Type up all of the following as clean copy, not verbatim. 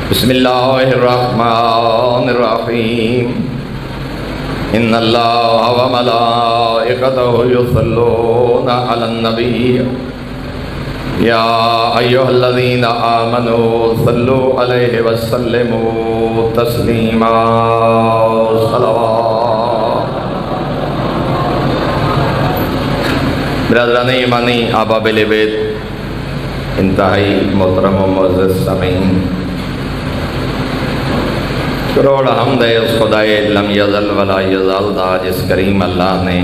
بسم اللہ الرحمن الرحیم ان اللہ وملائکتہ یصلون علی النبی یا ایھا الذین آمنوا صلوا علیہ وسلموا تسلیما صلوات۔ برادران ایمانی، احباب اہل بیت، انتہائی محترم و معزز سامعین، کروڑ حمد ہے اس خدائے لم یزل ولا یزال دا جس کریم اللہ نے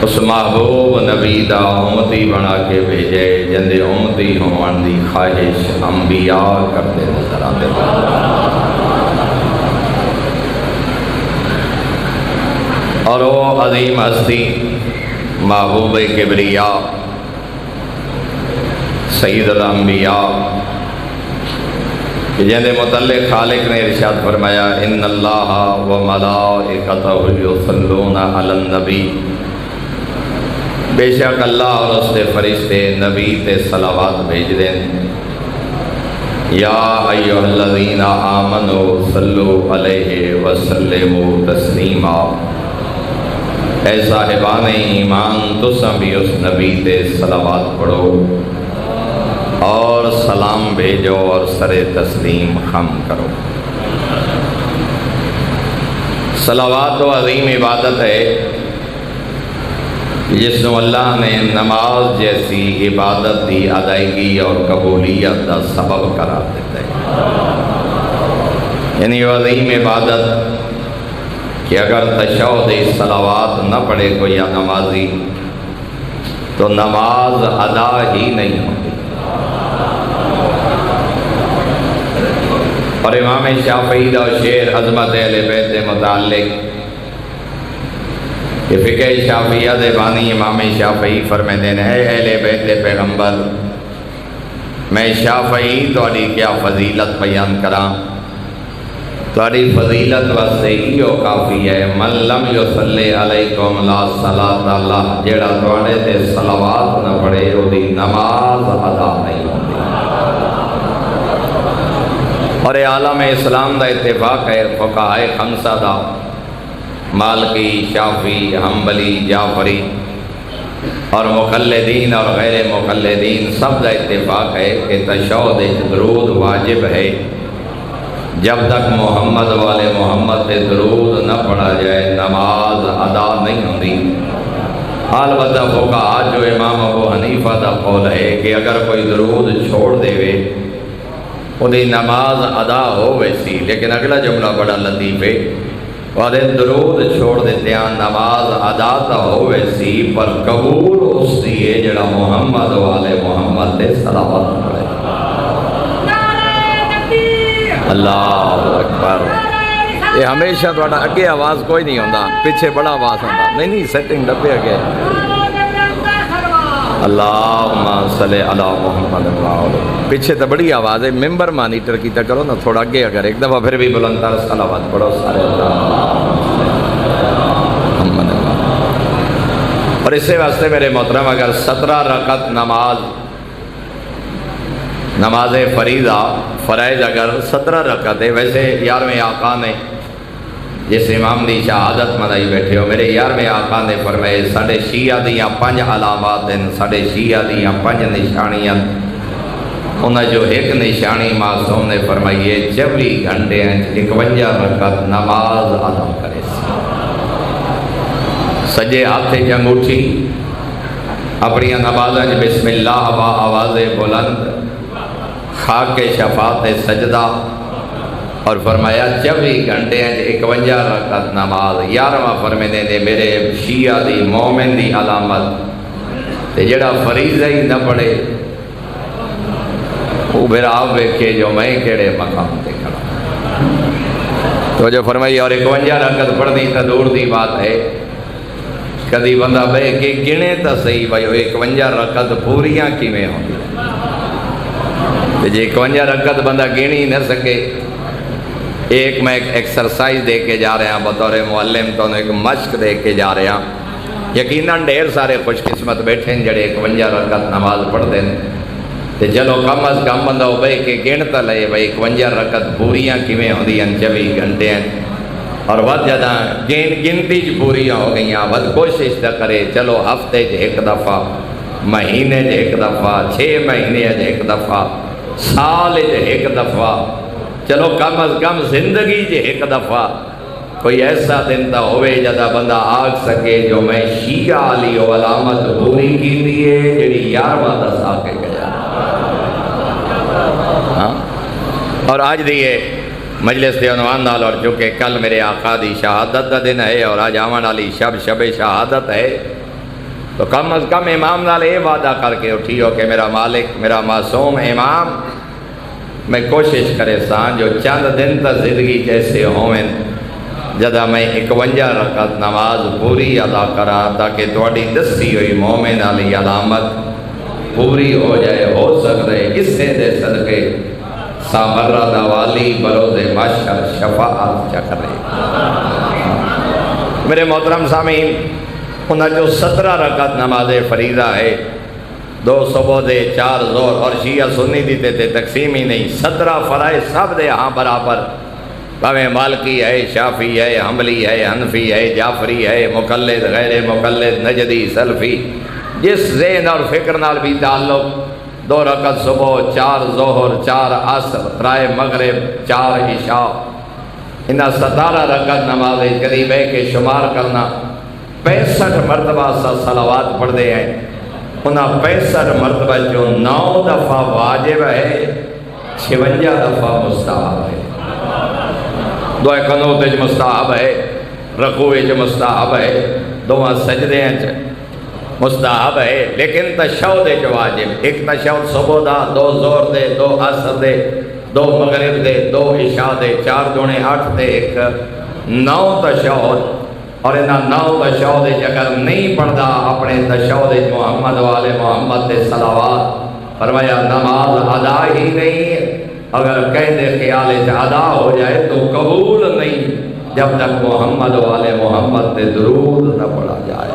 اس محبوب نبی دا امتی بنا کے بھیجے جندے امتی ہون دی خواہش انبیاء کرتے نظر آتے ہیں۔ اور وہ عظیم ہستی محبوب کبریاء سید الانبیاء کہ جن متعلق خالق نے ارشاد فرمایا ان اللہ و ملائکتہ یصلون علی النبی، بے شک اللہ اور اس کے فرشتے نبی تے صلوات بھیج دیں۔ یا ایھا الذین آمنوا صلوا علیہ وسلموا تسلیما، اے صاحبان ایمان تساں بھی اس نبی تے صلوات پڑھو اور سلام بھیجو اور سر تسلیم خم کرو۔ صلوات و عظیم عبادت ہے جس کو اللہ نے نماز جیسی عبادت دی ادائیگی اور قبولیت کا سبب قرار دیتا ہے۔ یعنی وہ عظیم عبادت کہ اگر تشہد صلوات نہ پڑھے کوئی یا نمازی تو نماز ادا ہی نہیں ہوتی۔ اور امام شافعی دا شعر عظمت اہل بیت دے متعلق کہ فقہ شافعیہ دے بانی امام شافعی فرمیندے نے اے اہل بیت دے پیغمبر، میں شافعی تہاڈی کیا فضیلت بیان کراں، تہاڈی فضیلت واسطے ایہو کافی ہے من لم یصلی علیکم لا صلاۃ لہ، جیڑا تہاڈے تے صلوات نہ پڑھے اودی نماز ادا نہیں ہوتی۔ اور عالم اسلام دا اتفاق ہے، فقہائے خمسہ دا مالکی، شافعی، حنبلی، جعفری اور مقلدین اور غیر مقلدین سب دا اتفاق ہے کہ تشہد درود واجب ہے۔ جب تک محمد والے محمد پہ درود نہ پڑھا جائے نماز ادا نہیں ہوتی۔ البتہ فقہا جو امام ابو حنیفہ دا قول ہے کہ اگر کوئی درود چھوڑ دے وے انہیں نماز ادا ہو ویسی، لیکن اگلا جملہ بڑا لطیف ہے، اور درود چھوڑ دیتے ہیں نماز ادا تو ہو ویسی پر قبول اس دیئے جڑا محمد والے محمد دے صلوات پڑھے۔ اللہ اکبر۔ یہ ہمیشہ تھوڑا اگے آواز کوئی نہیں ہوتا، پیچھے بڑا آواز ہوتا، نہیں سیٹنگ ڈبے اگے۔ اللہم صلی علی محمد پیچھے تو بڑی آواز ہے، ممبر مانیٹر کی تا کرو نا تھوڑا اگے، اگر ایک دفعہ پھر بھی بلندر صلوات پڑھو سارے محمد۔ اور اسے واسطے میرے محترم اگر 17 رکعت نماز فریضہ فرائض اگر 17 رکعت ہے، ویسے 11ویں آقا نے جس امام دی شہادت منائی بیٹھے ہو، میرے 11ویں آقا نے فرمائے ساڑھے شیعہ دیاں 5 علامات ہیں، ساڑھے شیعہ دیاں 5 نشانیاں، انہاں جو ایک نشانی معصوم نے فرمائیے 24 گھنٹے ہیں 51 رکعت نماز ادا کرے، سجے ہاتھے انگوٹھی اپنی نمازاں بسم اللہ با آواز بلند خاک شفاعت سجدہ، اور فرمایا 24 گھنٹے ہیں 51 رکعت نماز۔ 11واں فرمیندے نے میرے شیعہ دی مومن دی علامت تے جڑا فریضہ ہی نہ پڑھے وہ پھر آپ ویکھے جو میں کیڑے مقام تے کھڑا۔ تو جو فرمائی اور 51 رکعت پڑھنی تا دور دی بات ہے، کدی بندہ بے کے گنے تا صحیح بھائی 51 رکعت پوریاں کیویں ہوندی تے جے 51 رکعت بندہ گنی نہ سکے، ایک میں ایک ایکسرسائز دے کے جا رہے ہیں بطور معلم، تو ایک مشق دے کے جا رہے ہیں، یقیناً ڈھیر سارے خوش قسمت بیٹھے ہیں جڑے 51 رکعت نماز پڑھ دیں، تے چلو کم از کم بندہ بھائی کہ گنتا لے بھائی 51 رکعت پوریاں کیویں ہوندیاں 24 گھنٹے اور ود جدہ گنتی پوریاں ہو گئیاں ود کوشش تو کرے چلو ہفتے ایک دفعہ، مہینے ایک دفعہ، 6 مہینے ایک دفعہ، سال ایک دفعہ، چلو کم از کم زندگی ایک دفعہ کوئی ایسا دن تو ہوئے جدا بندہ آگ سکے جو میں شیعہ علی و علامت پوری کی دیئے جڑی 11واں دس آ کے گیا۔ اور آج دیئے مجلس دے عنوان نال، اور چونکہ کل میرے آقا دی شہادت دا دن ہے اور آج آون والی شب شہادت ہے، تو کم از کم امام نال یہ وعدہ کر کے اٹھی ہو کہ میرا مالک، میرا معصوم امام، میں کوشش کرے سان جو چند دن تا زندگی جیسے ہوئیں جدہ میں 51 رکعت نماز پوری ادا کرا تاکہ تھوڑی دسی ہوئی مومن علی علامت پوری ہو جائے، ہو سکتے اس سے دے صدقے سامرہ دوالی بروز محشر شفاعت چکرے۔ میرے محترم سامعین، انہاں جو 17 رکعت نماز فریضہ ہے، 2 صبح دے 4 ظہر، اور شیعہ سنی دیتے تھے تقسیم ہی نہیں، 17 فرائض سب دے ہاں برابر، بھاویں مالکی ہے، شافعی ہے، حنبلی ہے، حنفی ہے، جعفری ہے، مقلد، غیر مقلد، نجدی، سلفی، جس ذہن اور فکر نال بھی تعلق، 2 رکعت صبح، 4 ظہر، 4 عصر، 3 مغرب، 4 عشاء، انہاں 17 رکعت نماز قریب ہے کہ شمار کرنا 65 مرتبہ صلوات پڑھ دے ہیں، انہاں 65 مرتبہ جو 9 دفعہ واجب ہے، 56 دفعہ مستحب ہے۔ دعا قنوت جو مستحب ہے، رکوع جو مستحب ہے، دعا سجدے مستحب ہے، لیکن تشہد جو واجب، ایک تشہد صبح دا، 2 ظہر دے، 2 عصر دے، 2 مغرب دے، 2 عشاء دے، 4 دونے 8 دے، ایک 9 تشہد، اور انہاں 9 تشہد اگر نہیں پڑھدا اپنے تشہد محمد والے محمد دے صلوات، فرمایا نماز ادا ہی نہیں، اگر قید خیال ادا ہو جائے تو قبول نہیں جب تک محمد والے محمد تے درود نہ پڑھا جائے۔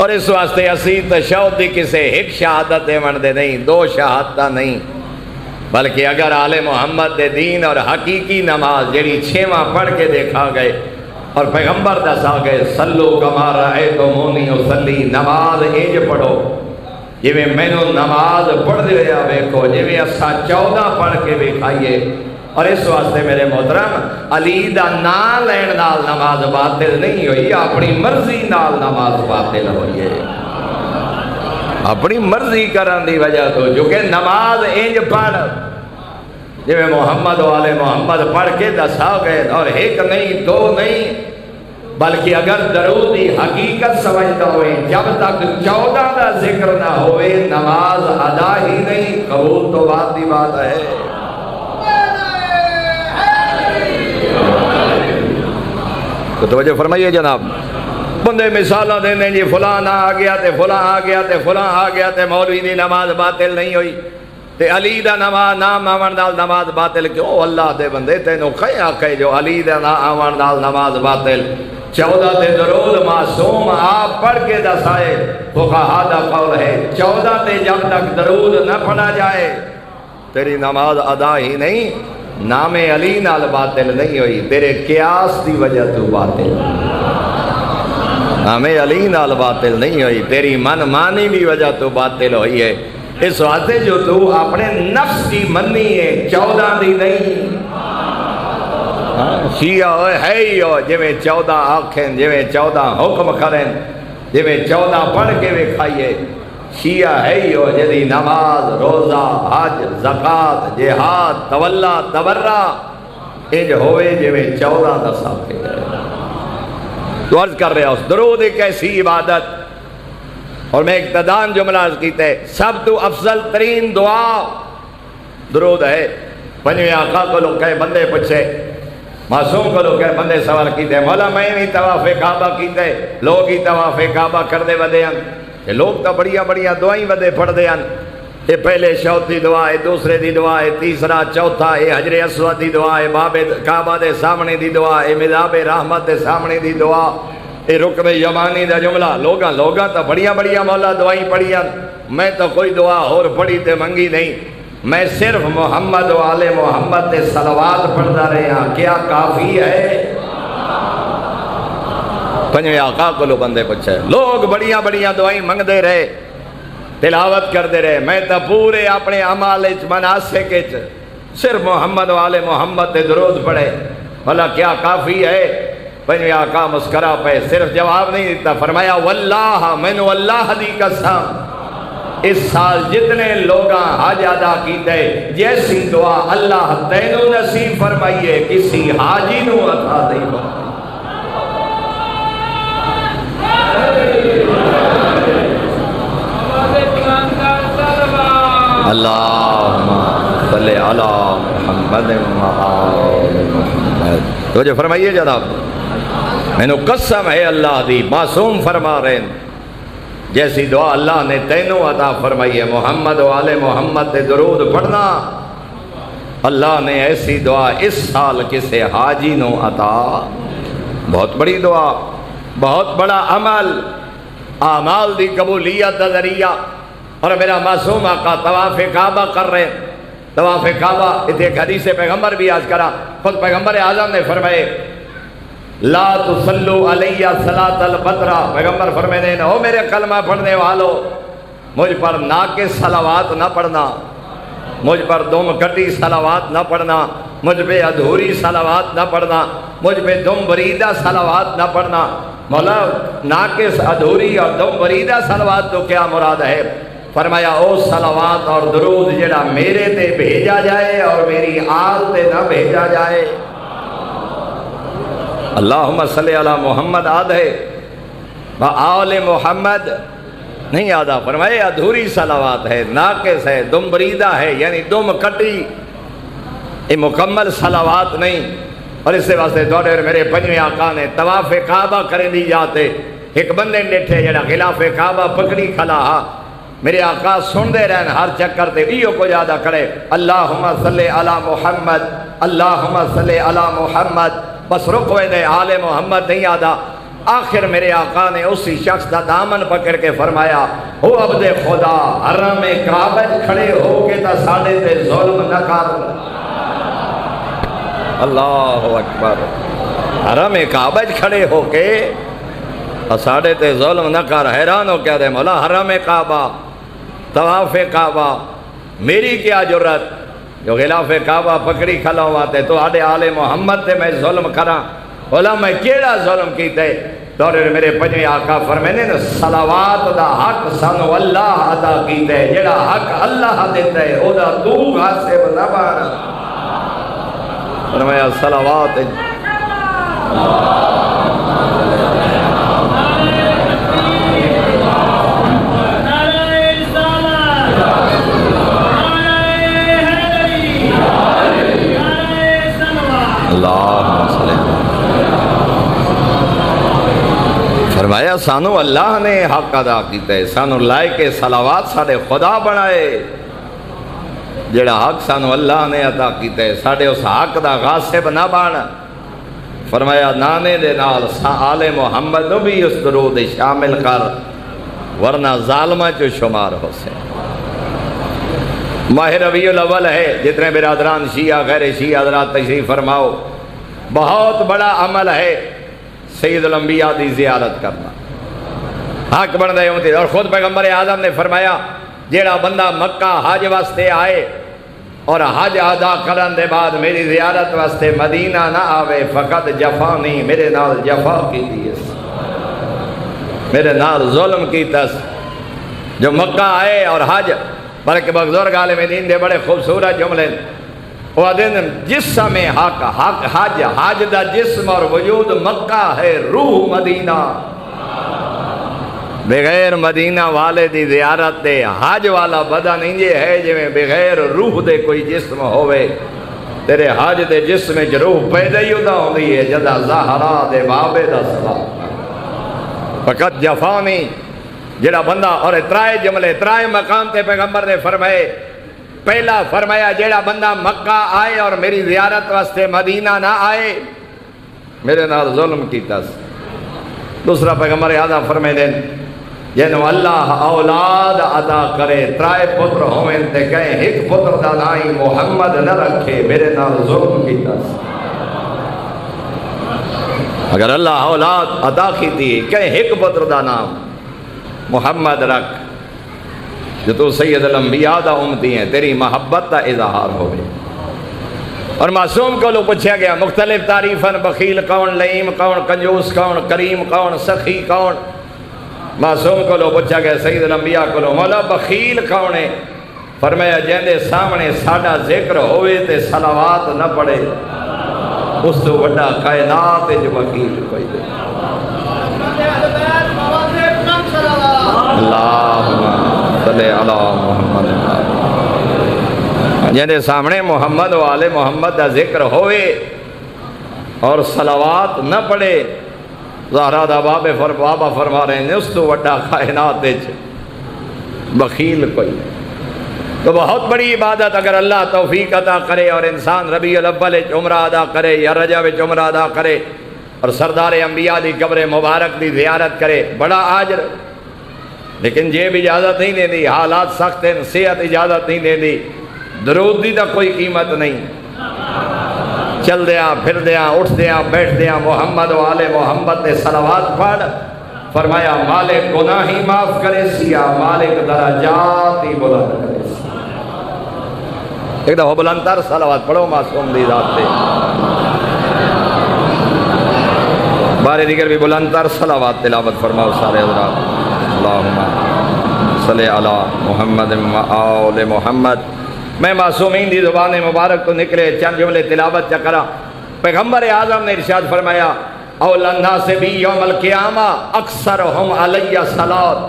اور اس واسطے اسی تشہد دی کسے ایک شہادت دے من دے نہیں، 2 شہادتہ نہیں، بلکہ اگر آل محمد دے دین اور حقیقی نماز جڑی 6واں پڑھ کے دیکھا گئے اور پیغمبر دسا گئے صلو کما رأیتمونی اصلی، نماز انج پڑھو جویں مینوں نماز پڑھ دے رہا ویکھو، جویں اساں 14 پڑھ کے ویکھائیے۔ اور اس واسطے میرے محترم علی دا نام لین نال نماز باطل نہیں ہوئی، اپنی مرضی نال نماز باطل ہوئی ہے، اپنی مرضی کرن دی وجہ تو، جو کہ نماز انج پڑھ جویں محمد والے محمد پڑھ کے دسا گئے، اور 1 نہیں 2 نہیں، بلکہ اگر درودی حقیقت سمجھتا ہوئے جب تک 14 دا ذکر نہ ہوئے نماز ادا ہی نہیں، قبول تو بات دی بات ہے۔ تو توجہ فرمائیے جناب، بندے مثالہ دینے جی فلان آ گیا تے فلان آ گیا تے فلان آ گیا تے مولوی دی نماز باطل نہیں ہوئی، تے علی دا نماز نام آون نال نماز باطل کیوں؟ اللہ دے بندے تینوں کہیں آکھے جو علی دا نام آون نال نماز باطل، 14 تے درود معصوم آپ پڑھ کے دسائے، فقہا دا قول ہے 14 تے جب تک درود نہ پڑھا جائے تیری نماز ادا ہی نہیں، نام علی نال باطل نہیں ہوئی، تیرے قیاس دی وجہ تو باطل، نام علی نال باطل نہیں ہوئی، تیری من مانی دی وجہ تو باطل ہوئی ہے۔ اس واسطے جو تو اپنے نفس کی منی ہے 14 دی نہیں، شیعہ ہے ہی ہو جویں 14 آکھیں، جویں 14 حکم کریں، جویں 14 پڑھ کے وکھائیے، شیعہ ہے ہی ہو جدی نماز، روزہ، حج، زکات، جہاد، تولا، تبرہ انج ہوئے جویں 14 دس آکھے گئے۔ تو عرض کر رہا اس درود ایک ایسی عبادت، اور میں اقتدان جملہ عرض کیتے سب تو افضل ترین دعا درود ہے۔ پنجویں آقا کو لوگ کہے بندے پوچھے، معصوم کو لوگ کہے بندے سوال کیتے، مولا میں بھی طواف کعبہ کیتے، لوگ ہی طواف کعبہ کر دے ودے ہیں، کہ لوگ تو بڑیا بڑیا دعائیں ودے پڑھ دے ہیں، یہ پہلے شوط دی دعا ہے، دوسرے دی دعا ہے، تیسرا چوتھا یہ حجر اسود دی دعا ہے، باب کعبہ دے سامنے دی دعا ہے، مذاب رحمت دے سامنے دی دعا، یہ رکن یمانی دا جملہ لوگاں تو بڑیاں مولا دعائیں پڑھیاں، میں تو کوئی دعا اور پڑھی تے منگی نہیں، میں صرف محمد و آل محمد تے صلوات پڑھتا رہا، کیا کافی ہے؟ پنجویں آقا کو لو بندے پوچھے، لوگ بڑیاں دعائیں منگ دے رہے، تلاوت کر دے رہے، میں تو پورے اپنے عمال مناسک صرف محمد و آل محمد تے درود پڑھے، بھلا کیا کافی ہے؟ پنجویں آقا مسکرا پہ، صرف جواب نہیں دیتا، فرمایا واللہ مینو اللہ دی قسم اس سال جتنے لوگاں حج ادا کیتے جیسی دعا اللہ تینوں نصیب فرمائیے کسی حاجی نو عطا نہیں فرمائی۔ اللہم صلی علی محمد و آل محمد۔ تو جو فرمائیے جناب، میں نے قسم ہے اللہ دی، معصوم فرما رہے ہیں جیسی دعا اللہ نے تینوں عطا فرمائی ہے، محمد و آل محمد تے درود پڑھنا، اللہ نے ایسی دعا اس سال کسے حاجی نو عطا، بہت بڑی دعا، بہت بڑا عمل، اعمال دی قبولیت دا ذریعہ۔ اور میرا معصوم آقا طواف کعبہ کر رہے ہیں، طواف کعبہ، اتنے ایک حدیث پیغمبر بھی آج کرا، خود پیغمبر اعظم نے فرمائے لا تصلو علی صلاۃ البدر، پیغمبر فرماتے ہیں او میرے کلمہ پڑھنے والو، مجھ پر ناقص صلوات نہ پڑھنا، مجھ پر دم کٹی صلوات نہ پڑھنا، مجھ پہ ادھوری صلوات نہ پڑھنا، مجھ پہ دم بریدہ صلوات نہ پڑھنا۔ مولا ناقص ادھوری اور دم بریدہ صلوات تو کیا مراد ہے؟ فرمایا او صلوات اور درود جڑا میرے تے بھیجا جائے اور میری آل تے نہ بھیجا جائے۔ اللہم صلی علی محمد آدھے آل محمد نہیں آدھا، فرمائے ادھوری صلوات ہے، ناقص ہے، دم بریدہ ہے، یعنی دم کٹی، یہ مکمل صلوات نہیں۔ اور اس سے واسطے دوڑے میرے پنجویں آقا نے طواف کعبہ کریں دی جاتے، ایک بندے نیٹھے جڑا غلاف کعبہ پکڑی کھلا ہا، میرے آقا سن دے رہن ہر چکر تے ایو کو زیادہ کھڑے اللہم صلی علی محمد، اللہم صلی علی محمد، بس رکوے دے آل محمد نہیں آدھا۔ آخر میرے آقا نے اسی شخص دا دامن پکڑ کے فرمایا ہو عبد خدا حرم کعبہ کھڑے ہو کے تا ساڑے تے ظلم نہ کر۔ اللہ اکبر، حرم کعبہ کھڑے ہو کے ساڑے تے ظلم نہ کر۔ حیران ہو کیا دے مولا، حرم کعبہ، طواف کعبہ، میری کیا جرت جو غلاف کعبہ پکڑی کھلا ہوا تے تو آڑے آل محمد تے میں ظلم کرا، بولا میں کیڑا ظلم کیتے؟ دورے میرے پنجویں آقا فرمینے نا صلوات دا حق سانو اللہ عطا کیتے، جڑا حق اللہ دیتا ہے او دا تو غاصب نہ بن۔ فرمایا صلوات فرمایا سانو اللہ نے حق ادا کیتا ہے، سانو لائق صلوات ساڑے خدا بنائے، جڑا حق سانو اللہ نے عطا کیتا ہے، ساڑے اس حق دا غاصب نہ بن۔ فرمایا نانے دے نال آل محمد نو بھی اس درود شامل کر ورنہ ظالمہ جو شمار ہو سے۔ ماہ ربیع الاول ہے، جتنے برادران شیعہ غیر شیعہ حضرات تشریف فرماؤ، بہت بڑا عمل ہے سید الانبیاء دی زیارت کرنا، حق بن دے امتی۔ اور خود پیغمبر اعظم نے فرمایا جیڑا بندہ مکہ حج واسطے آئے اور حج ادا کرن دے بعد میری زیارت واسطے مدینہ نہ آوے فقط جفانی، میرے نال جفا کی دیس، میرے نال ظلم کی تس۔ جو مکہ آئے اور حج، بلکہ بزرگ عالم دین دے بڑے خوبصورت جملے، وہ دن جسم حق، حق حج، حج دا جسم اور وجود مکہ ہے، روح مدینہ۔ بغیر مدینہ والے دی زیارت دے حج والا بدن انجے ہے جو بغیر روح دے کوئی جسم ہوئے۔ تیرے حج دے جسم جو روح پیدا ہی ادا ہوئی ہے جدا زہرا دے بابے دا سلام فقط جفانی، جڑا بندہ۔ اور اترائے جملے اترائے مقام تے پیغمبر نے فرمائے، پہلا فرمایا جیڑا بندہ مکہ آئے اور میری زیارت واسطے مدینہ نہ آئے میرے نال ظلم کیتا۔ دوسرا پیغمبر اعظم فرمائے دین جنہوں اللہ اولاد عطا کرے ترائے پتر ہوئے تے کہیں ایک پتر دا نائی محمد نہ رکھے میرے نال ظلم کی تس اگر اللہ اولاد عطا کی تھی کہیں ایک پتر دا نام محمد رکھ جو تو سید الانبیاء دا امتی ہیں تیری محبت دا اظہار ہوئے اور معصوم کو لو پوچھا گیا مختلف تعریفاً بخیل کون لئیم کون کنجوس کون کریم کون سخی کون معصوم کو لو پوچھا گیا سید الانبیاء کو لو مولا بخیل کون ہے فرمایا جہندے سامنے ساڈا ذکر ہوئے تے صلوات نہ پڑے اس تو بڑا کائنات جو بخیل کوئی دے اللہم صلی علی محمد جہندے سامنے محمد والے محمد دا ذکر ہوئے اور صلوات نہ پڑے زہرا دا بابا فرما رہے ہیں اس تو وڈا کائنات بخیل کوئی تو بہت بڑی عبادت اگر اللہ توفیق عطا کرے اور انسان ربیع الاول عمرہ ادا کرے یا رجب عمرہ ادا کرے اور سردار انبیاء دی قبر مبارک دی زیارت کرے بڑا آجر لیکن جیب اجازت نہیں دے دی حالات سخت ہیں صحت اجازت نہیں دے دی درود دی دا کوئی قیمت نہیں چل دیا پھر دیا اٹھ دیا بیٹھ دیا محمد والے محمد نے صلوات پڑھ فرمایا مالک گناہی معاف کرے سیا مالک درجات ہی بلند کرے سیا ایک دفعہ بلند تر صلوات پڑھو معصوم دی ذات پہ بارے دیگر بھی بلند تر صلوات تلاوت فرماؤ سارے حضرات اللہم صلی علی محمد و آل محمد میں معصومین دی زبان مبارک تو نکلے چند جملے تلاوت چکرا پیغمبر اعظم نے ارشاد فرمایا اولندہ سے بھی یوم القیامہ اکثرہم علیہ صلاۃ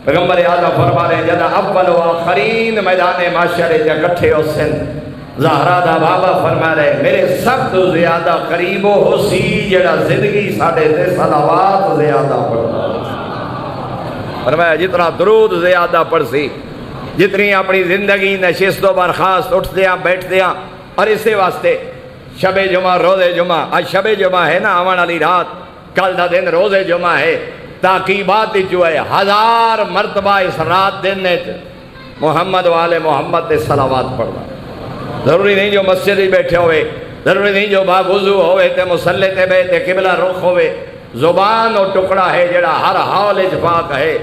پیغمبر اعظم فرما رہے ہیں جدا اول و آخرین میدان معاشرے جا کٹھے ہو سن زہرا دا بابا فرما رہے میرے سب تو زیادہ قریب ہو سی جڑا زندگی ساڑھے تے صلوات زیادہ پڑھنا فرمایا جتنا درود زیادہ پڑھ سی جتنی اپنی زندگی نشست و برخاست اٹھ دیا بیٹھ دیا اور اسے واسطے شب جمعہ روز جمعہ آج شب جمعہ ہے نا آمان علی رات کل دا دن روز جمعہ ہے تاقیبات جو ہے 1000 مرتبہ اس رات دن نے محمد والے محمد تے صلوات پڑھنا ضروری نہیں جو مسجد ہی بیٹھے ہوئے ضروری نہیں جو باوضو ہوئے تے مسلح تے بیٹھے قبلہ رخ ہوئے زبان اور ٹکڑا ہے جڑا ہر حال پاک ہے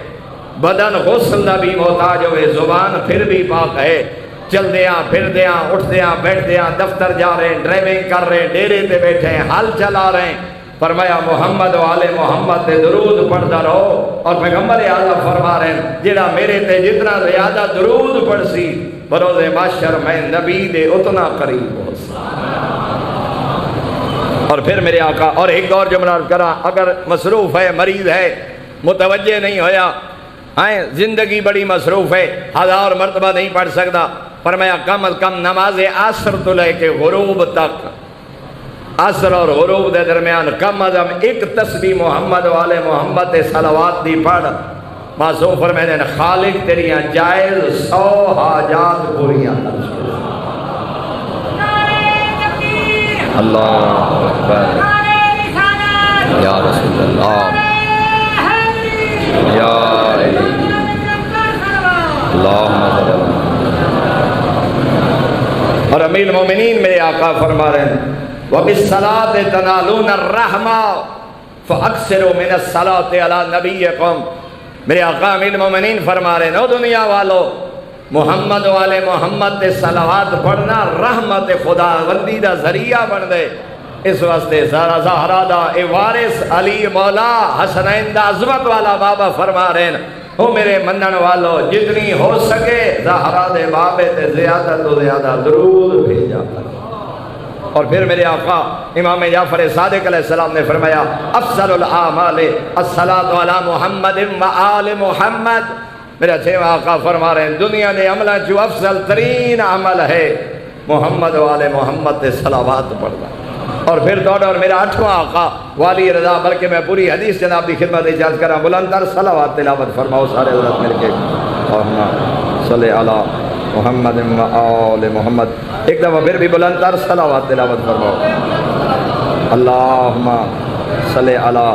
بدن غسل دا بھی محتاج ہوئے زبان پھر بھی پاک ہے چل دیا پھر دیا اٹھ دیا بیٹھ دیا دفتر جا رہے ہیں ڈرائیونگ کر رہے ہیں ڈیرے تے بیٹھے ہیں حل چلا رہے ہیں فرمایا محمد والے محمد تے درود پڑھتا رہو اور پیغمبر اعظم فرما رہے ہیں جڑا میرے تے جتنا زیادہ درود پڑھ سی بروز محشر میں نبی دے اتنا قریب ہو سی اور پھر میرے آقا اور ایک اور جملہ کرا اگر مصروف ہے مریض ہے متوجہ نہیں ہویا زندگی بڑی مصروف ہے 1000 مرتبہ نہیں پڑھ سکتا فرمایا کم از کم نماز عصر تو لے کے غروب تک عصر اور غروب دے درمیان کم از کم ایک تسبیح محمد والے محمد صلوات دی پڑھ معصوم فرمائے نے خالق تیریاں جائز 100 حاجات پوریاں اللہ اکبر یا رسول اللہ یا اور امیر المومنین میرے آقا فرما رہے ہیں وَبِالصَّلَاةِ تَنَالُونَ الرَّحْمَةِ فَأَكْثِرُوا مِنَ الصَّلَاةِ عَلَى نَبِيِّكُمْ میرے آقا امیر المومنین فرما رہے ہیں او دنیا والو محمد والے محمد تے صلوات پڑھنا رحمت خدا وندی دا ذریعہ بن دے اس واسطے زہرا دا اے وارث علی مولا حسنین دا عظمت والا بابا فرما رہے ہیں او میرے منن والو جتنی ہو سکے زہرا دے بابے تے زیادہ تو زیادہ درود بھیجا اور پھر میرے آقا امام جعفر صادق علیہ السلام نے فرمایا افضل الاعمال الصلاۃ علی محمد و آل محمد میرے اچھے آقا فرما رہے ہیں دنیا نے عملہ جو افضل ترین عمل ہے محمد والے محمد تے صلوات پڑھنا اور پھر دوڑا اور میرا 8واں آقا والی رضا بلکہ میں پوری حدیث جناب کی خدمت اجازت کرا بلندر صلوات تلاوت فرماؤ سارے حضرت مل کے اللہم صلی علی محمد و آل محمد ایک دفعہ پھر بھی بلندر صلوات تلاوت فرماؤ اللہم صلی علی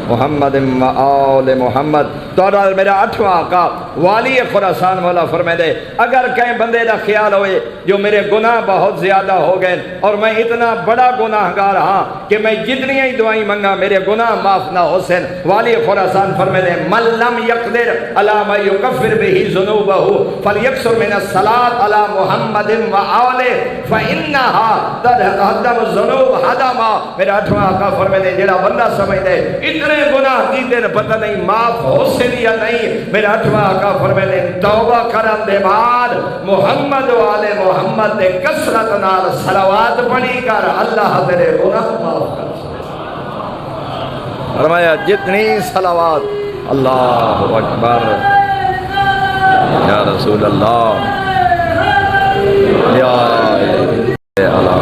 محمد و آل محمد۔ تو میرا 8واں آقا والی خراسان مولا فرمائے دے اگر کہیں بندے دا خیال ہوئے جو میرے گناہ بہت زیادہ ہو گئے اور میں اتنا بڑا گناہگار ہاں کہ میں جتنی ہی دعائیں منگا میرے گناہ معاف نہ ہو سن، والی خراسان فرمائے دے من لم یقدر علی ما یکفر به ذنوبہ فلیکثر من الصلاۃ علی محمد و آلہ فانھا تہدم الذنوب ہدما۔ میرا 8واں آقا فرمائے دے جڑا بندہ سمجھ دے اتنے گناہ کیتے پتہ نہیں معاف ہو سن یا نہیں، میرا 8واں آقا فرمائے دے توبہ کرن دے بعد محمد و آل محمد دے کثرت نال صلوات پڑھی کر اللہ تیرے گناہ معاف کر۔ فرمایا جتنی صلوات، اللہ اکبر یا رسول اللہ یا اللہ۔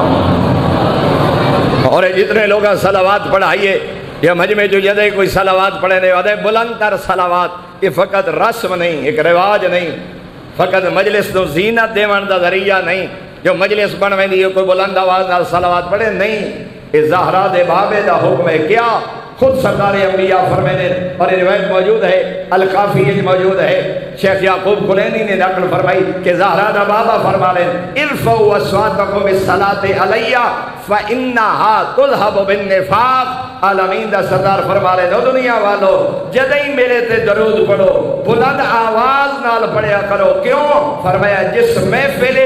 اور جتنے لوگ صلوات پڑھائیے یا مجمع جو جدے کوئی صلوات پڑھے دے ودے بلند تر صلوات، یہ فقط رسم نہیں، ایک رواج نہیں، فقط مجلس تو زینت دیوان دا ذریعہ نہیں، جو مجلس بنویں دی کوئی بلند آواز نال صلوات پڑھے نہیں، یہ زہرا دے بابے دا حکم ہے۔ کیا خود سرکار انبیاء فرمائے اور یہ روایت موجود ہے، الکافی موجود ہے، شیخ یعقوب کلینی نے نقل فرمائی کہ زہرا دا بابا فرما لیں ارفعوا اصواتکم بالصلاۃ علی فانھا تذھب بالنفاق۔ عالمین دا سردار فرما لیں او دنیا والو جدیں میرے تے درود پڑھو بلند آواز نال پڑھیا کرو، کیوں؟ فرمایا جس محفل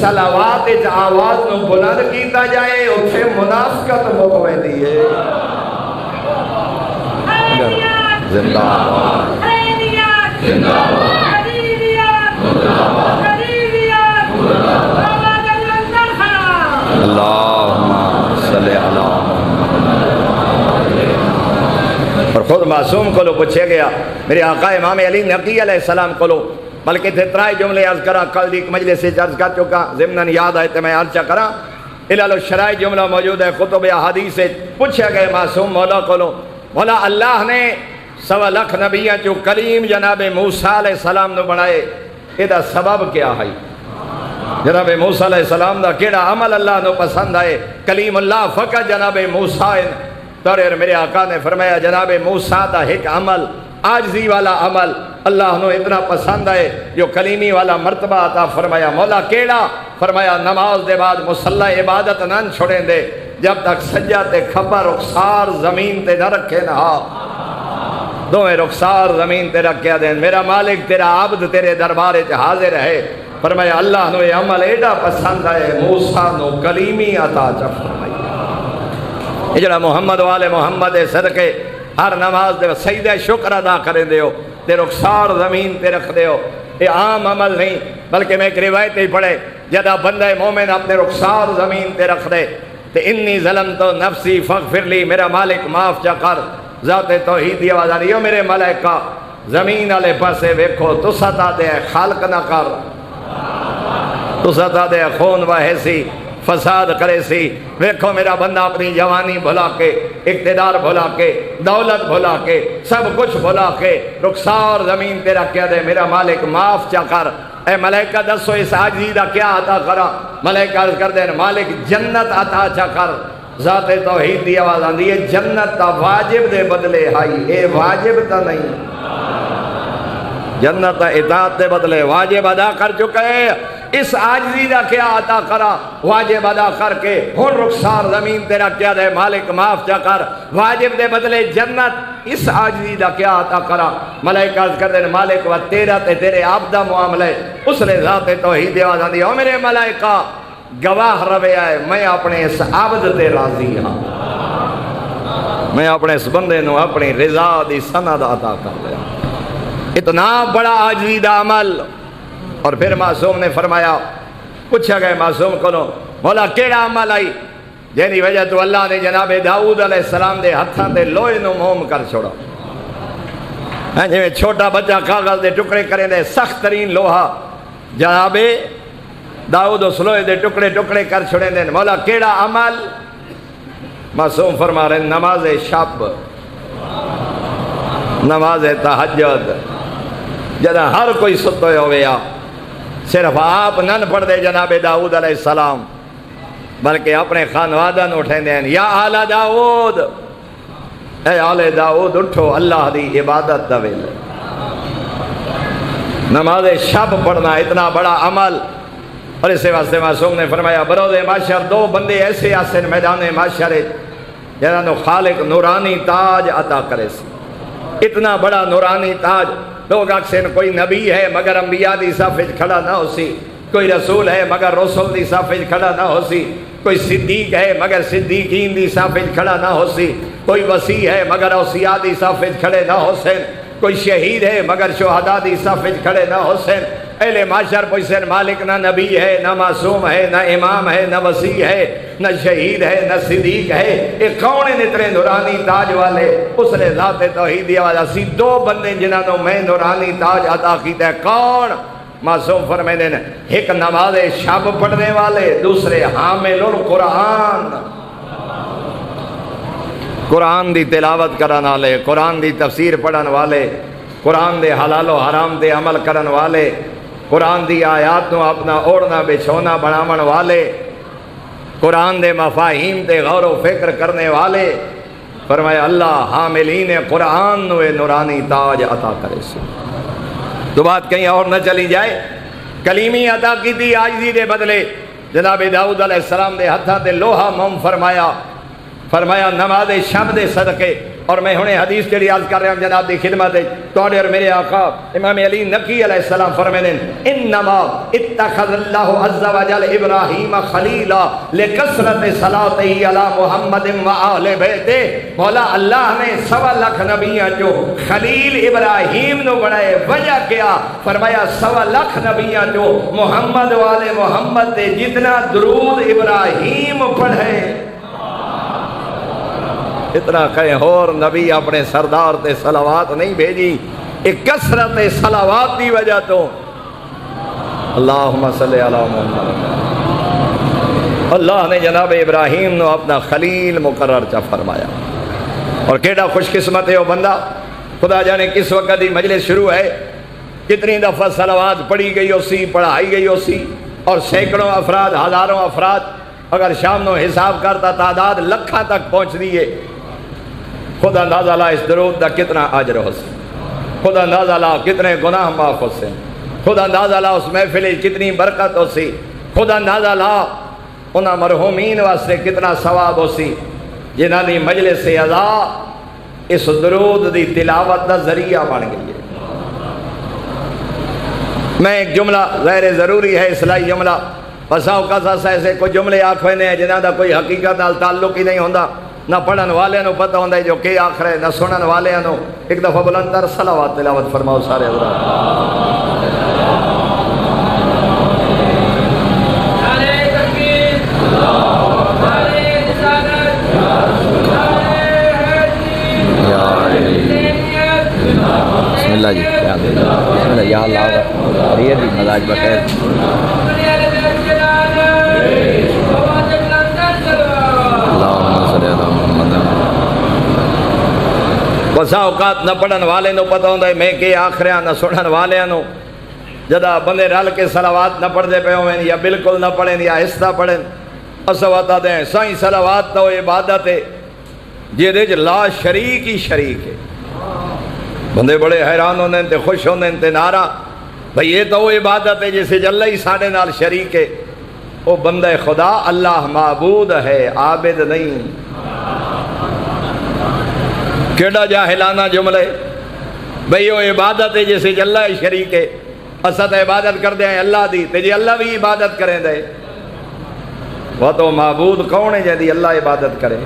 صلوات وچ آواز نو بلند کیتا جائے اوتھے منافقت مک ویندی ہے۔ زندہ باد زندہ باد اللہم صلی علی۔ اور خود معصوم کو لو پوچھے گیا میرے آقا امام علی نقی علیہ السلام کو لو، بلکہ تھے ترائے جملے عرض کرا، کل ایک مجلس سے عرض کر چکا، ضمناً یاد آئے تو میں عرض کرا، الال الشرائع جملہ موجود ہے کتب احادیث سے۔ پوچھے گئے معصوم مولا کو لو، مولا اللہ نے 1.25 لاکھ نبیاں جو کلیم جناب موسیٰ علیہ السلام نے بنائے، یہ دا سبب کیا ہے؟ جناب موسیٰ علیہ السلام دا کیڑا عمل اللہ نے پسند آئے؟ کلیم اللہ فقط جناب موسیٰ توریر میرے آقا نے فرمایا جناب موسیٰ دا ایک عمل عاجزی والا عمل اللہ نے اتنا پسند آئے جو کلیمی والا مرتبہ عطا فرمایا۔ مولا کیڑا؟ فرمایا نماز دے بعد مصلی عبادت نہ چھوڑیں دے جب تک سجدہ تے کھبا رخسار زمین تے نہ رکھے نہ، دوئے رخسار زمین تے رکھیا دیں، میرا مالک تیرا عبد تیرے دربار وچ حاضر ہے۔ فرمایا اللہ نے یہ عمل ایڈا پسند آئے موسیٰ نو کلیمی عطا چا فرمایا۔ یہ جڑا محمد والے محمد صدقے ہر نماز دے سجدہ شکر ادا کریں دیو تے رخسار زمین تے رکھ دیو، یہ عام عمل نہیں بلکہ میں ایک روایت ہی پڑھے جدا بندہ مومن اپنے رخسار زمین تے رکھ دے تے انی ظلمت نفسی فاغفر لی، میرا مالک معاف چا کر۔ ذات توحیدی آواز آ رہی ہو میرے ملائکہ زمین والے پاسے ویکھو، تسا تا دے خالق نہ کر، تسا تا دے خون وہے سی فساد کرے سی، ویکھو میرا بندہ اپنی جوانی بھلا کے اقتدار بھلا کے دولت بھلا کے سب کچھ بھلا کے رخسار زمین تے رکھیا دے، میرا مالک معاف چا کر۔ اے ملائکہ دسو اس عاجزی دا کیا عطا کرا؟ ملائکہ عرض کر دیں مالک جنت عطا چا کر۔ ذات توحید دی آواز آندی ہے جنت تا واجب دے بدلے ہائی، اے واجب تا نہیں، جنت تا اطاعت دے بدلے واجب ادا کر چکے، اس عاجزی دا کیا عطا کرا؟ واجب ادا کر کے ہن رخسار زمین تیرا کیا دے مالک معاف چا کر، واجب دے بدلے جنت، اس عاجزی دا کیا عطا کرا؟ ملائکہ عرض کر دے مالک و تیرا تے تیرے عبد دا معاملے، اس نے ذات توحید دی آواز آندی او میرے ملائکہ گواہ روے آئے میں اپنے اس عبد تے راضی ہاں، میں اپنے اس بندے نو اپنی رضا دی سند عطا کر دیا۔ اتنا بڑا عاجزی دا عمل۔ اور پھر معصوم نے فرمایا، پوچھا گئے معصوم کو مولا کیڑا عمل آئی جنہی وجہ تو اللہ نے جناب داؤد علیہ السلام دے ہتھاں دے لوہے نو موم کر چھوڑا، جی چھوٹا بچہ کاغذ دے ٹکڑے کریں دے سخت ترین لوہا جناب داؤد اس لوہے دے ٹکڑے ٹکڑے کر چھوڑیں دے، مولا کیڑا عمل؟ معصوم فرما رہے نماز شب، نماز تہجد، جدہ ہر کوئی ستے ہویا صرف آپ نن پڑھ دے جناب داؤد علیہ السلام بلکہ اپنے خانوادہ نو اٹھیں دیں، یا آل داؤد اے آل داؤد اٹھو اللہ دی عبادت دا ویلے۔ نماز شب پڑھنا اتنا بڑا عمل، اور اسے واسطے معصوم نے فرمایا بروز محشر دو بندے ایسے آسن میدان محشر جنہاں نو خالق نورانی تاج عطا کرے سی، اتنا بڑا نورانی تاج۔ لوگ اکثر کوئی نبی ہے مگر انبیاء دی صف وچ کھڑا نہ ہو سی، کوئی رسول ہے مگر رسول دی صف وچ کھڑا نہ ہو سی، کوئی صدیق ہے مگر صدیقین دی صف وچ کھڑا نہ ہو سی، کوئی وصی ہے مگر اوصیاء دی صف وچ کھڑے نہ ہو سن، کوئی شہید ہے مگر شہداء دی صف وچ کھڑے نہ ہو سن۔ اہل محشر پوچھن مالک نہ نبی ہے نہ معصوم ہے نہ امام ہے نہ وصی ہے نہ شہید ہے نہ صدیق ہے، یہ کون ہیں اتنے نورانی تاج والے؟ اس نے ذات توحید دیا والا سی دو بندے جنہاں نو میں نورانی تاج عطا کیتا ہے، کون؟ معصوم فرمائے نے ایک نماز شب پڑھنے والے، دوسرے حامل القرآن، قرآن دی تلاوت کرن والے، قرآن دی تفسیر پڑھن والے، قرآن دے حلال و حرام دے عمل کرن والے، قرآن دی آیات نو اپنا اوڑھنا بچھونا بناون والے، قرآن دے مفاہیم دے غور و فکر کرنے والے۔ فرمایا اللہ حاملین قرآن نو نورانی تاج عطا کرے سی۔ تو بات کہیں اور نہ چلی جائے، کلیمی عطا کی تھی عاجزی دے بدلے، جناب داؤد علیہ السلام دے ہتھاں تے لوہا موم فرمایا نماز شب دے صدقے۔ اور میں ہنے حدیث جڑی عرض کر رہا ہوں جناب دی خدمت ہے، توڑے اور میرے آقا امام علی نقی علیہ السلام فرمائیں انما اتخذ اللہ عز وجل ابراہیم خلیلا لکثرت صلاتہ علی محمد و آل بیتہ۔ مولا اللہ نے 1.25 لاکھ نبیاں جو خلیل ابراہیم نو بڑھائے، وجہ کیا؟ فرمایا 1.25 لاکھ نبیاں جو محمد و آل محمد دے جتنا درود ابراہیم پڑھے، اتنا کہیں اور نبی اپنے سردار تے صلوات نہیں بھیجی، ایک کثرت صلوات دی وجہ تو۔ اللہم صلی علی محمد۔ اللہ نے جناب ابراہیم نو اپنا خلیل مقرر چا فرمایا، اور کیڑا خوش قسمت ہے وہ بندہ، خدا جانے کس وقت دی مجلس شروع ہے، کتنی دفعہ صلوات پڑھی گئی ہو سی، پڑھائی گئی ہو سی، اور سینکڑوں افراد، ہزاروں افراد، اگر شام نو حساب کرتا تعداد لکھاں تک پہنچ دیئے۔ خدا اندازہ لا اس درود دا کتنا اجر ہو سی، خدا اندازہ لا کتنے گناہ معاف ہو سے، خدا اندازہ لا اس محفل کتنی برکت ہو سی، خدا اندازہ لا انہاں مرحومین واسطے کتنا ثواب ہو سی جنہاں دی مجلس عزا اس درود دی تلاوت دا ذریعہ بن گئی ہے۔ میں ایک جملہ غیر ضروری ہے اصلاحی جملہ، بسا اوقات ایسے کوئی جملے آکھوے ہیں جنہاں دا کوئی حقیقت نال تعلق ہی نہیں ہوندا، نہ پڑھن والے نو پتہ ہوندا ہے جو کہ آخر ہے، نہ سنن والے نو۔ ایک دفعہ بلند تر صلوات تلاوت فرماؤ سارے حضرات۔ بسم اللہ جی، بسم اللہ یا اللہ، یہ بھی مزاج بخیر۔ بسا اوقات نہ پڑھن والے نو پتہ ہوندا ہے میں کہ آخریاں، نہ سنن والے نو جدا بندے رل کے صلوات نہ پڑھتے پے ہوئے یا بالکل نہ پڑھیں یا آہستہ پڑھیں، اسا وتا دیں سائیں صلوات تو عبادت ہے جہدے وچ لا شریک ہی شریک ہے۔ بندے بڑے حیران ہوندے تے خوش ہوندے تے نعرہ بھئی یہ تو وہ عبادت ہے جسے اللہ ہی ساڈے نال شریک ہے۔ وہ بندہ خدا اللہ معبود ہے، عابد نہیں۔ کیڑا جاہلانہ جملے، بھئی وہ عبادت ہے جیسے اللہ ہی شریک ہے، اسا تو عبادت کر دیں اللہ دی، تے جی اللہ بھی عبادت کریں دے، وہ تو معبود کون ہے جی اللہ عبادت کرے؟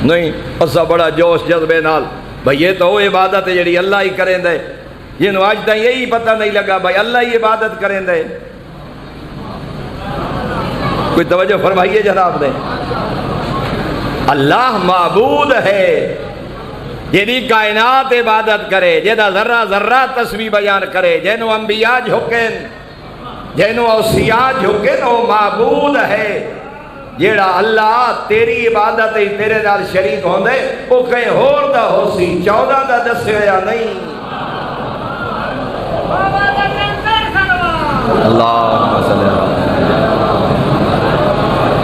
نہیں، اسا بڑا جوش جذبے نال بھئی یہ تو وہ عبادت ہے جی اللہ ہی کریں دے، جنہوں آج تک یہی پتہ نہیں لگا بھئی اللہ ہی عبادت کریں دے۔ کوئی توجہ فرمائیے جناب نے، اللہ معبود ہے جیدی کائنات عبادت کرے، جیدہ ذرہ ذرہ تسبیح بیان کرے، جنہوں انبیاء جھکیں، جنہوں اوصیاء جھکیں، وہ معبود ہے۔ جیڑا اللہ تیری عبادت ہے تیرے نال شریک ہوندے وہ کہیں ہور دا ہو سی، 14 دا دسے یا نہیں۔ اللہ صلی اللہ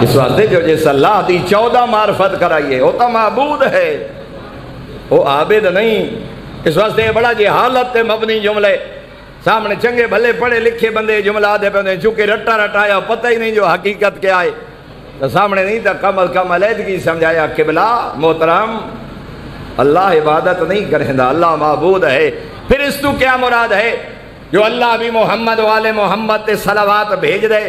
اس واسطے جو جس اللہ دی 14 معرفت کرائیے وہ تو معبود ہے۔ وہ عابد نہیں. اس واسطے بڑا جی حالت تے مبنی جملے سامنے چنگے بھلے پڑھے لکھے بندے جملہ دے پہ چونکہ رٹا رٹایا پتہ ہی نہیں جو حقیقت کیا ہے تو سامنے نہیں تھا. کم از کم علیحدگی سمجھایا قبلہ محترم اللہ عبادت نہیں کریں دا، اللہ معبود ہے. پھر اس تو کیا مراد ہے؟ جو اللہ بھی محمد والے محمد تے صلوات بھیج دے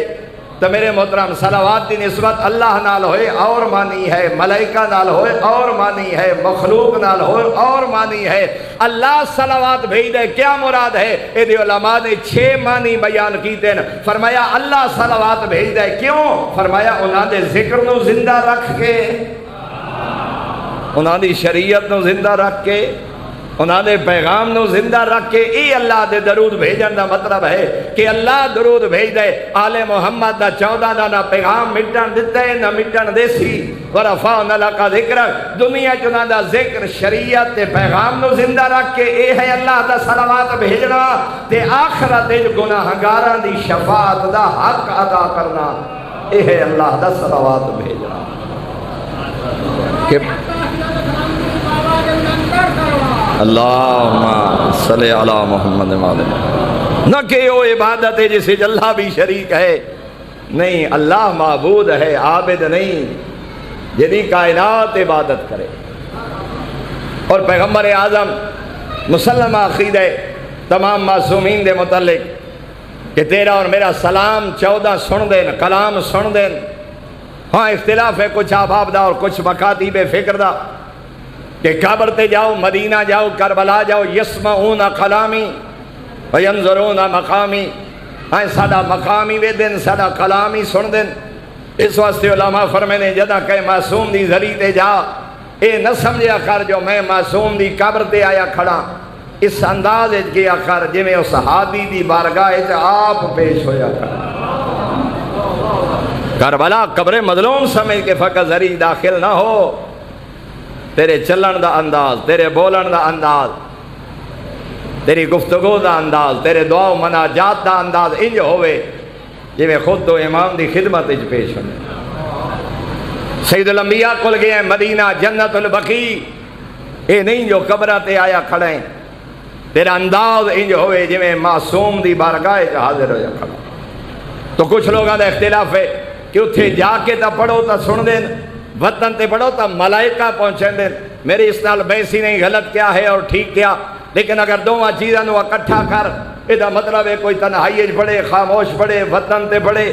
تو میرے محترم صلوات دی نسبت اللہ نال ہوئے اور مانی ہے، ملائکہ نال ہوئے اور مانی ہے، مخلوق نال ہوئے اور مانی ہے. اللہ صلوات بھیج دے کیا مراد ہے؟ یہ علماء نے 6 معنی بیان کیتے ہیں. فرمایا اللہ صلوات بھیج دے کیوں؟ فرمایا انہاں دے ذکر نو زندہ رکھ کے، انہاں دی شریعت نو زندہ رکھ کے، انہاں دے پیغام نو زندہ رکھ کے. اے اللہ دے درود بھیجن دا مطلب ہے کہ اللہ درود بھیج دے. آل محمد دا 14 دا نہ پیغام مٹن دیتا ہے نہ مٹن دے سی. ورفعنا لک ذکرک، دنیا چنا دا ذکر شریعت تے پیغام نو زندہ رکھ کے اے ہے اللہ دا صلوات بھیجنا تے آخرت وچ گناہگاراں دی شفاعت دا حق ادا کرنا. اے ہے اللہ دا صلوات بھیجنا. کہ اللہم صلی علی محمد نہ کہ وہ عبادت ہے جسے اللہ بھی شریک ہے. نہیں، اللہ معبود ہے، عابد نہیں جدی کائنات عبادت کرے. اور پیغمبر اعظم مسلم عقیدہ تمام معصومین دے متعلق کہ تیرا اور میرا سلام 14 سن دین، کلام سن دین. ہاں اختلاف ہے کچھ آباب دا اور کچھ مکاتب فکر دا کہ قبر تے جاؤ، مدینہ جاؤ، کربلا جاؤ، یسمعون کلامی وینظرون مقامی. ہاں ساڈا مقامی وے دن، ساڈا کلامی سن دن. اس واسطے علماء فرمانے جدا کہ معصوم دی زری تے جا اے نہ سمجھیا کر جو میں معصوم دی قبر تے آیا کھڑا. اس انداز وچ کیا کر جویں اس ہادی دی بارگاہ وچ آپ پیش ہویا کر. کربلا قبر مظلوم سمجھ کے فقط زری داخل نہ ہو. تیرے چلن دا انداز، تیرے بولن دا انداز، تیری گفتگو دا انداز، تیرے دعا و مناجات دا انداز انج ہوئے جی میں خود تو امام دی خدمت اچ پیش ہونے. سید الانبیاء کل گئے ہیں مدینہ جنت البقیع. اے نہیں جو قبرہ تے آیا کھڑے. تیرا انداز انج ہوئے جی میں معصوم دی بارگاہ چ حاضر ہو جا کھڑا. تو کچھ لوگاں دا اختلاف ہے کہ اتھے جا کے تا پڑھو تا سن دین، وطن تے پڑھو تا ملائکہ پہنچیں دیں. میری اس نال بحثی نہیں غلط کیا ہے اور ٹھیک کیا، لیکن اگر دونوں چیزاں نو اکٹھا کر ادا مطلب ہے کوئی تنہائی پڑھے، خاموش پڑھے، وطن تے پڑھے،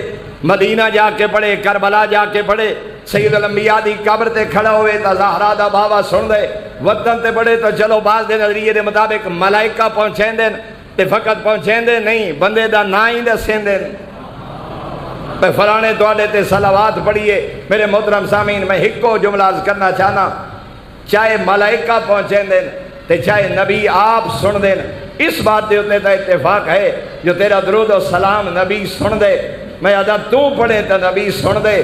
مدینہ جا کے پڑھے، کربلا جا کے پڑھے، سید الانبیاء دی قبر تے کھڑا ہوئے تا زہرا دا بابا سن دے، وطن تے پڑھے تو چلو بعض دے نظریے دے مطابق ملائکہ پہنچیں دیں تے فقط پہنچیں دیں نہیں بندے دا نا ہی دسیں دیں. پہ فلانے توڑے تے صلوات پڑھیے. میرے محترم سامعین میں ایک کو جملہ عرض کرنا چاہنا، چاہے ملائکہ پہنچیں دیں تے چاہے نبی آپ سن دیں، اس بات دے اتنے تا اتفاق ہے جو تیرا درود و سلام نبی سن دے. میں ادا تو پڑھے تا نبی سن دے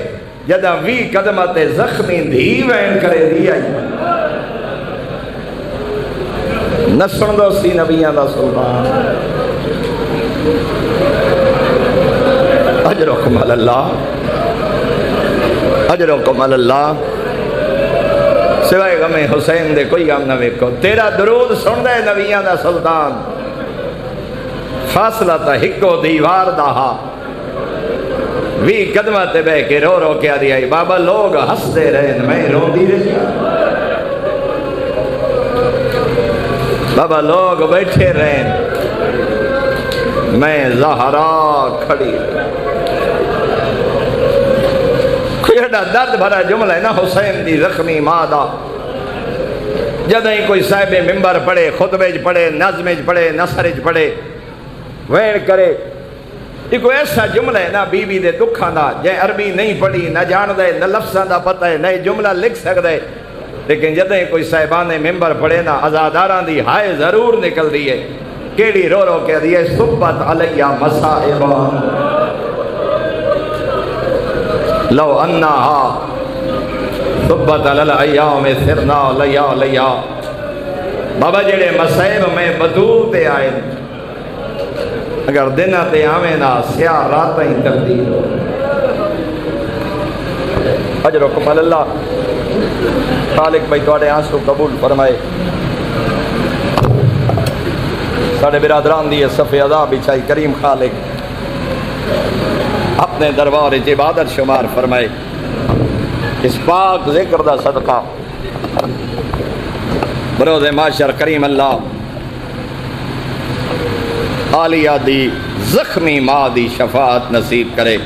جدا 20 قدمت زخمی دھی وین کرے دیا نہ سن دو سی نبیان دا سلطان. اجرکم اللہ، اجرکم اللہ. سوائے غم حسین دے کوئی غم نہ ویکھو. تیرا درود سن دے نبیان دا سلطان. فاصلہ تا ہکو دیوار دا ہا 20 قدمت بے کے رو رو کے آدھی آئی بابا لوگ ہس دے رہے میں رو دی رہی. بابا لوگ بیٹھے رہے میں زہرا کھڑی. کھڑا درد بھرا جملہ ہے نا حسین دی زخمی مادہ. جدہ ہی کوئی صاحب ممبر پڑھے، خطبے پڑھے، نظم پڑھے، نثر پڑھے، وین کرے. یہ کوئی ایسا جملہ ہے نا بی بی دے دکھاں دا جے عربی نہیں پڑھی نہ جان دے نہ لفظاں دا پتہ ہے نہ جملہ لکھ سکدے. لیکن جدہ ہی کوئی صاحبان ممبر پڑھے نا عزاداراں دی ہائے ضرور نکل دی ہے. کیڑی رو رو کے دیئے صبت علیہ مسائبان لو انہا صبت علی ایام سرنا لیا لیا. بابا جڑے مسائب میں بدور تے آئے اگر دنہ تے آمیں نا سیاہ راتیں ہی تبدیل ہو. اجرکم اللہ. خالق بھائی توڑے آنسو قبول فرمائے. ساڑھے برادران دی صفِ عذاب بچھائی کریم خالق اپنے دربار عبادت شمار فرمائے. اس پاک ذکر دا صدقہ بروز معاشر کریم اللہ عالیہ دی زخمی ماں دی شفاعت نصیب کرے.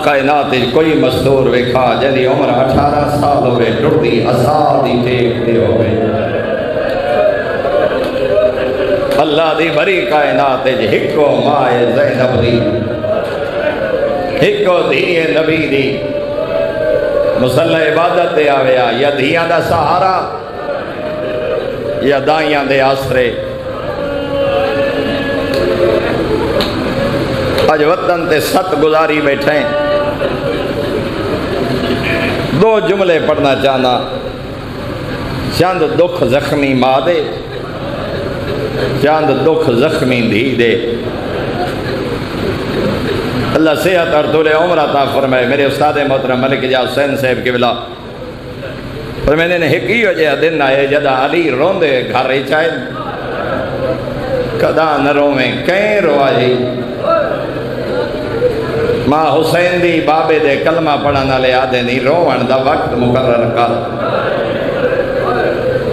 کائنات کوئی مستور ویکھا جدی عمر 18 سال ہوئے ٹردی عصا دی ٹیک دے ہوئے. اللہ دی بری کائنات ہکو ماں زینب دی ہکو دھی نبی دی مسلح عبادت دے آویا یا دھیاں دا سہارا یا دائیاں دے آسرے. آج وطن تے ست گزاری بیٹھیں. دو جملے پڑھنا چاہنا. چند دکھ زخمی ماں دے، چند دکھ زخمی دھی دے. اللہ صحت اور طول عمر عطا فرمائے. میرے استاد محترم ملک جا حسین صاحب کے بلا فرمائے نے ایک ہی وجہ دن آئے جدا علی روندے گھر چاہے کدا نہ رویں کہیں رواجی. ماں حسین دی بابے دے کلمہ پڑھانا لے آدھے نہیں روان دا وقت مقرر کر.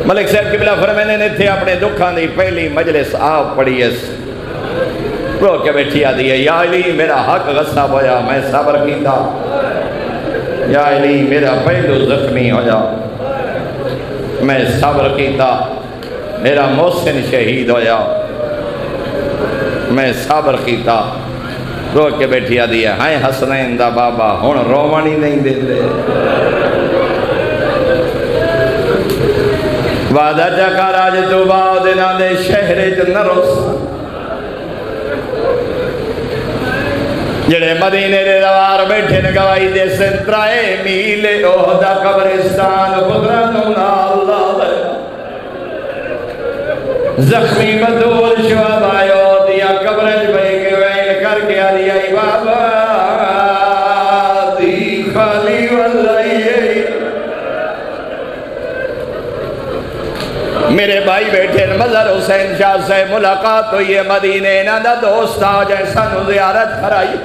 ملک صاحب کی بلا فرمائے نے تھے اپنے دکھان دی پہلی مجلس آپ پڑھی اس رو کے بیٹھی آدھی ہے. یا علی میرا حق غصہ ہویا میں صبر کیتا. یا علی میرا پہلو زخمی ہویا میں صبر کیتا. میرا محسن شہید ہویا میں صبر کیتا. رو کے بیٹھی آدھی ہے ہائیں حسنین دا بابا ہون رومن ہی نہیں دیتے. وعدہ چکا راج تو باؤ دینا دے شہر جنروس جڑے مدینے دے دوار بیٹھے نگوائی دے سنترائے میل اوہدہ قبرستان قدرتوں اللہ دے زخمی مدور شواب آئیو دیا قبرج بھائی کے وین کر کے آدھی آئی بابا دی خالی واللہی. میرے بھائی بیٹھے مظہر حسین شاہ سے ملاقات ہوئی ہے مدینے نا دا دوست آ جیسا نو زیارت کرائی.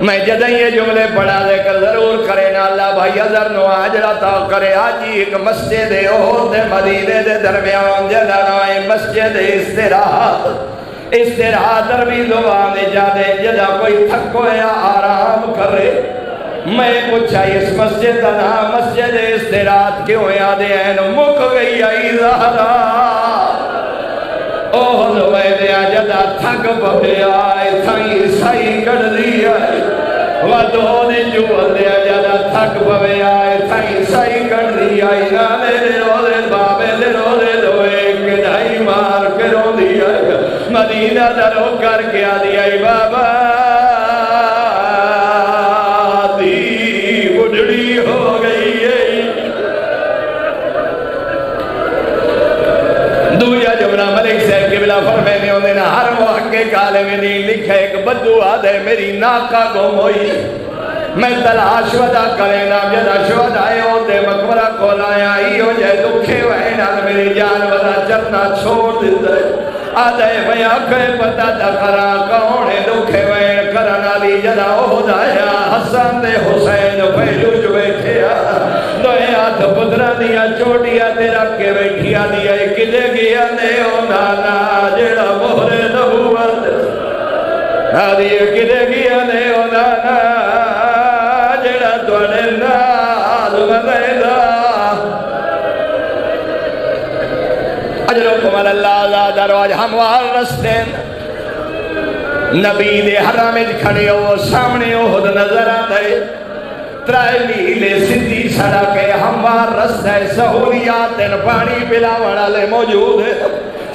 میں جدیں یہ جملے پڑھا دے کر ضرور کرے نا اللہ بھائی حضر نو آج رتا کرے. آج ایک مسجد احد مدینے دے درمیان جدا نوائے مسجد استراحت دربی زبان جادے جدا کوئی تھکو یا آرام کرے. میں پوچھا اس مسجد کا نام مسجد استراحت کیوں یاد ہے نو مک گئی آئی زہرا. اوہ دوئے دیا جدا تھک پہے آئے تھائی سائی کڑ دی آئے ودو نے جوال دیا جدا تھک پہے آئے تھائی سائی کڑ دی آئے نانے دے رو دے بابے دے رو دے دوئے کدھائی مار کے رو دی آئے مدینہ درو کر کے آدھی آئی بابا دی بڑھڑی ہو گئی ہے. دویا جملہ ملک صاحب کے بلا فرمینے ہونے نا ہر واقعے کالے میں نہیں لکھا ایک بدو آدھے میری ناکا گم ہوئی. میں تلاش ودا کرے نا جدا شود آئے ہوتے مقبرہ کھولایا ہی ہو جائے دکھے وینا میری جان ودا چرنا چھوڑ دیتا ہے. آدھے بھئی آکھے پتہ دکھرا کونے دکھے وین کرنا لی جدا احد آیا حسن دے حسین پہلو جو بیٹھے دوئے ہاتھ پدرہ دیا چوٹیا تیرا کے بیٹھیا دیا کدے گیا نے او نانا جڑا مہر نبوت آدھی کدے گیا نے او نانا جڑا دوڑے نال مدیدہ. اجرکم اللہ زادہ رواج ہموار رستین نبی دے حرامج کھڑے ہو سامنے احد نظر آتے. ترائے میلے سدھی سڑکے ہموار رستے سہولیات پانی پلاوڑا لے موجود ہے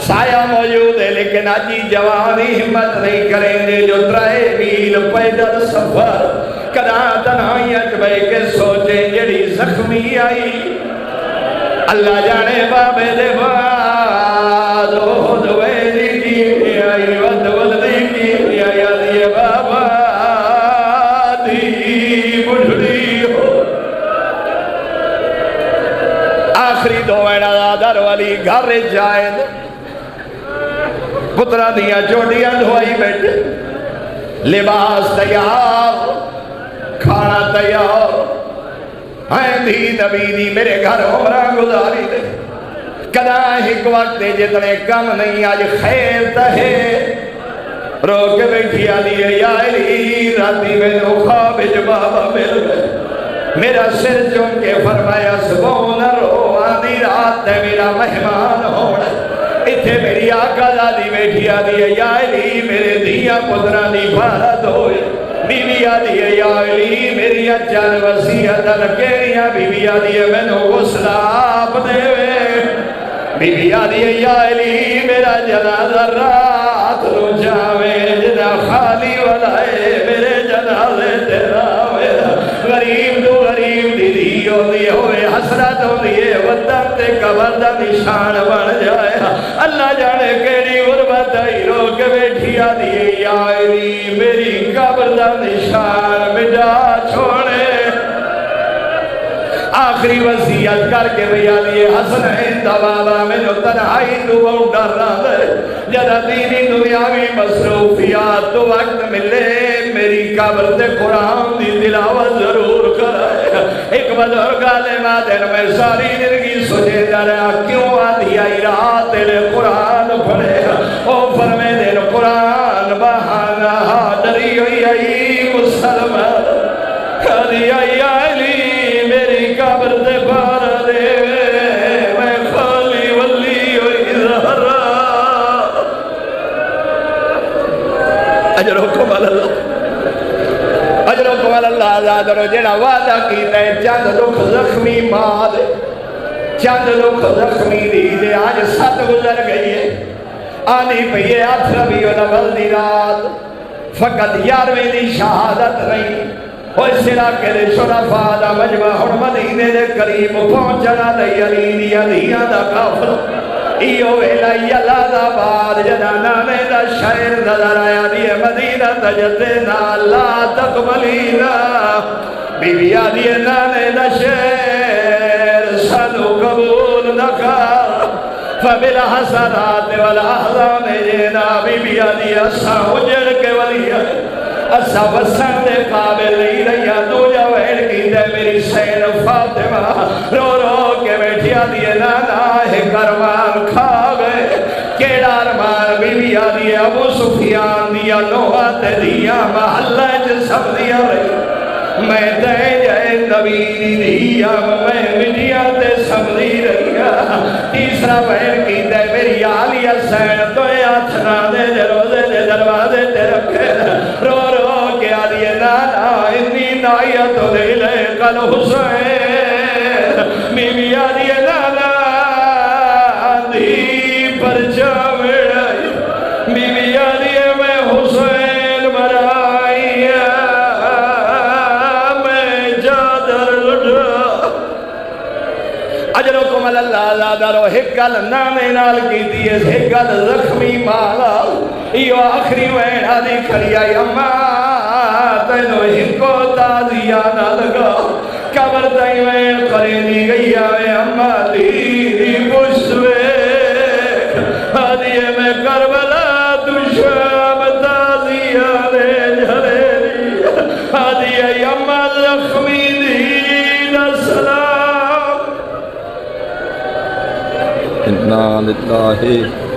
سایہ موجود ہے لیکن آجی جوانی ہمت نہیں کریں گے جو ترائے میل پیدل سفر کدا تنہائیت بے کے سوچیں جڑی زخمی آئی. اللہ جانے بابے دے بعد احد ویلی کی آئی ود ودی کی آئی آدھی بابا دی بڑھڑی ہو. آخری دو وینا دادر والی گھر جائے پترا دیا چوٹیاں دھوائی بیٹھے، لباس تیار، کھانا تیار، دھی نبی دی میرے گھر عمرہ گزاری دے، کدا ایک وقت جتنے کم نہیں آج خیر تہے رو کے بیٹھی آلی ہے یا علی راتی میں دو خواب جبابا مل گئے، میرا سر چون کے فرمایا سبو نہ رو آدھی رات ہے میرا مہمان ہونا، اتھے میری آقا دادی بیٹھی آلی ہے یا علی میرے دیا پترہ دی بھارت ہوئے، بی بی آدھی ہے یا علی میری اچھان وسیعت لکیریاں، بی بی آدھی ہے میں نے غسلہ آپ دے وے، بی بی آدھی ہے یا علی میرا جنازہ رات رو جاوے، جنا خالی والائے میرے جنازے تیرا میرا، غریب تو غریب دی دی ہوئے حسرت ہوئے وطن تے قبر دا نشان بن جائے، اللہ جانے کیڑی غربت آئی رو کے بیٹھی آدھی ہے یا علی میری قبر دا نشان مٹا چھوڑے، آخری وصیت کر کے بھیا لیے حسنین دوابا میں جو تنہائی تو وہ ڈر رہا دے، جدہ دینی دنیاوی مصروفیات تو وقت ملے میری قبر دے قرآن دی تلاوت ضرور کرائے، ایک بزرگ عالمہ دن میں ساری زندگی سجے دریا کیوں آدھی آئی رات تیرے قرآن پڑھے، او فرمے دن قرآن بہانا ڈری ہوئی آئی مسلمان، کھڑی آئی علی میری قبر دے بار دے میں خالی ولی ہوئی زہرا، اجرکم اللہ اجرکم اللہ آزاد رو جڑا وعدہ کیتا ہے چند لکھ زخمی ماں دے، چند لکھ زخمی دی دے آج 7 گزر گئی ہے، آنی پہیے 8 ربیع الاول دی رات، فقط 11ویں دی شہادت نہیں، اور اس علاقے دے شرفاء دا مجمع ہن مدینے دے قریب پہنچنا دے علی دی علیہ دا کافر، ایو ویلائی اللہ دا بعد جدا نانے دا شہر نظر آیا دیئے مدینہ تجدنا لا تقبلینا، بی بی آدیئے نانے دا شہر سنو قبول نکا، فبالحسنات والاحزان جینا، بی بی آدیئے اسا اجڑ کے ولی اسا بسن دے قابل نہیں رہیا، دو جوہر کی دے میری سین فاطمہ رو رو کے بیٹھی آدیئے نانا ہے کرمان کھا گئے، کیڑا ارمان بی بی آدیئے ابو سفیان دیا نوات دیا محلہ جسم دیا رہی، میں دے جائے نبی دیا میں مجھیا دے سمجھی رہیا، تیسرا بہن کی دے میری آلیہ سین تو آتھنا دے روزے دے دروازے دے رکھے، رو رو کے آلیہ نانا اتنی نائیت دے لے کل حسین، بی بی آلیہ نانا دی پر چاوڑائی، بی بی آلیہ میں حسین مرائی میں جادر لٹا، اجرکم اللہ زادہ رو ہکل نامے نال کی دیئے ہکل زخمی مالا، ایو آخری ویڑا دی کھڑی آئی اماں تینو ہکو تازیہ نہ لگا، قبر تائی ویڑ کرے دی گئی آوے اماں دی پشوے، آدیے میں کربلا دشام تازیہ لے جھلے دی، آدیے اماں زخمی دی نسلام، اِنَّا لِلَّهِ